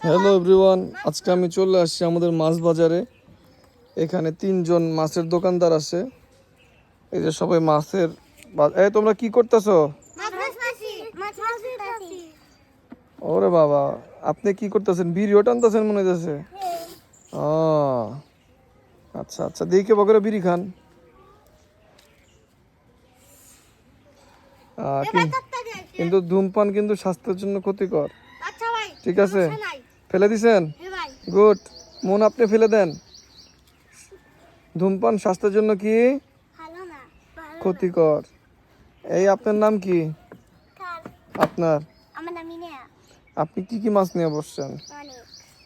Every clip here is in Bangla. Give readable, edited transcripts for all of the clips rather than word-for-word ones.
হ্যালো এভরিওয়ান, আজকে আমি চলে আসছি আমাদের মাছ বাজারে। এখানে তিনজন মাছের দোকানদার আছে। এই যে সবাই মাছের তোমরা কি করতেছো? ওরে বাবা, আপনি কি করতেছেন? বিড়িও টানতেছেন মনে হইতেছে। ও আচ্ছা আচ্ছা, দেখে বকরে বিড়ি খান। কিন্তু ধূমপান কিন্তু স্বাস্থ্যের জন্য ক্ষতিকর। ঠিক আছে, ফেলে দিছেন? গুড, মন আপনি ফেলে দেন। ধূমপান স্বাস্থ্যের জন্য কি ক্ষতিকর। এই আপনার নাম কি? আপনার আপনি কি কি মাছ নিয়ে বসছেন?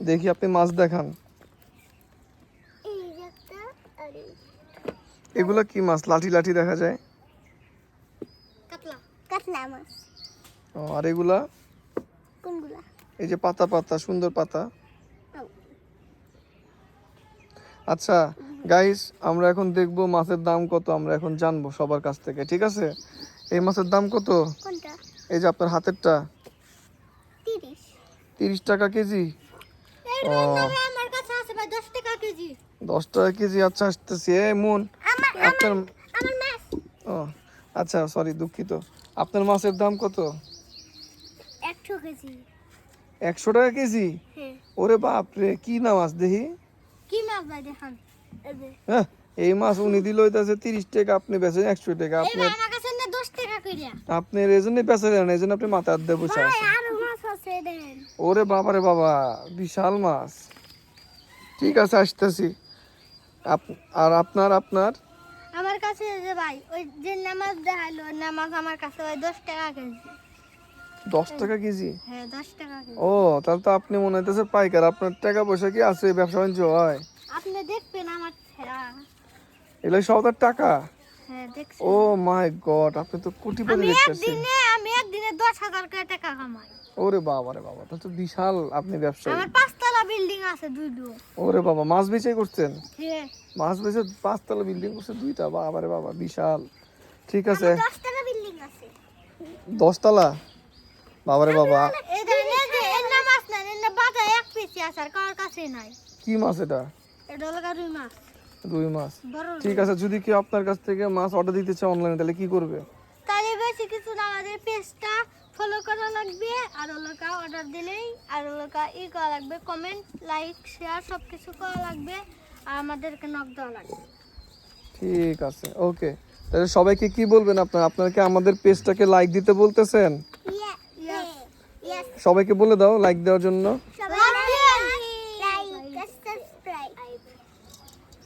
দেখি আপনি মাছ দেখান। এগুলা কি মাছ? লাঠি লাঠি দেখা যায়। ও, আর এগুলা? এই যে পাতা পাতা, সুন্দর পাতা। আচ্ছা গাইস, আমরা এখন দেখবো মাছের দাম কত। আমরা এখন জানবো সবার কাছ থেকে, ঠিক আছে? এই মাছের দাম কত? এই যে আপনার হাতেরটা 30 টাকা কেজি। ও, 10 টাকা কেজি। আচ্ছা আসতেছি। মন আপনার ও আচ্ছা, সরি, দুঃখিত। আপনার মাছের দাম কত? 100 টাকা কেজি? ওরে বাপ রে, কি না মাছ দেখি। হ্যাঁ, এই মাছ উনি দিল হইতাছে 30 টাকা, আপনি বেচেন 100 টাকা। আপনার এই জন্য বেচেন, এই জন্য আপনি মাথা হাত দিয়ে বসে আছেন। ওরে বাবা রে বাবা, বিশাল মাছ। ঠিক আছে, আসতেছি। আর আপনার আমার কাছে যে ভাই ওই যে নামাজ দেখাইলো, নামাজ আমার কাছে ওই 10 টাকা কেজি। 10 টাকা কেজি? হ্যাঁ, 10 টাকা কেজি। ও, তাহলে তো আপনি মনে হইতেছে পাইকার। আপনার টাকা পয়সা কি আছে? ব্যবসা বাণিজ্য হয়? আপনি দেখবেন আমার ছেঁড়া। এগুলো সব তার টাকা? হ্যাঁ, দেখছি। ও মাই গড, আপনি তো কোটিপতি দেখতেছি। আমি একদিনে 10,000 টাকা কামাই। ওরে বাবা রে বাবা, তাহলে তো বিশাল আপনি ব্যবসায়ী। আমার 5 তলা বিল্ডিং আছে, দুইটো। ওরে বাবা, মাছ বেচাই করছেন? হ্যাঁ, মাছ বেচে 5 তলা বিল্ডিং করছে, 2টা? বাবা রে বাবা, বিশাল। ঠিক আছে, 10 টাকা বিল্ডিং আছে। 10 তলা? বাবা রে বাবা। এই দেখেন, এই যে এর নাম আছে না, এর নাম বাজার এক পিসি আছে, আর কার কাছে নাই। কি মাছ এটা? এটা হলো রুই মাছ। রুই মাছ। বড় ঠিক আছে, যদি কেউ আপনার কাছ থেকে মাছ অর্ডার দিতে চায় অনলাইনে, তাহলে কি করবে? তাহলে বেশি কিছু না, আমাদের পেজটা ফলো করা লাগবে, আর ওলোকা অর্ডার দিলেই, আর ওলোকা করা লাগবে, কমেন্ট, লাইক, শেয়ার সব কিছু করা লাগবে, আর আমাদেরকে নক দেওয়া লাগবে। ঠিক আছে, ওকে। তাহলে সবাইকে কি বলবেন? আপনাকে আমাদের পেজটাকে লাইক দিতে বলতেছেন? সবাইকে বলে দাও লাইক দেওয়ার জন্য।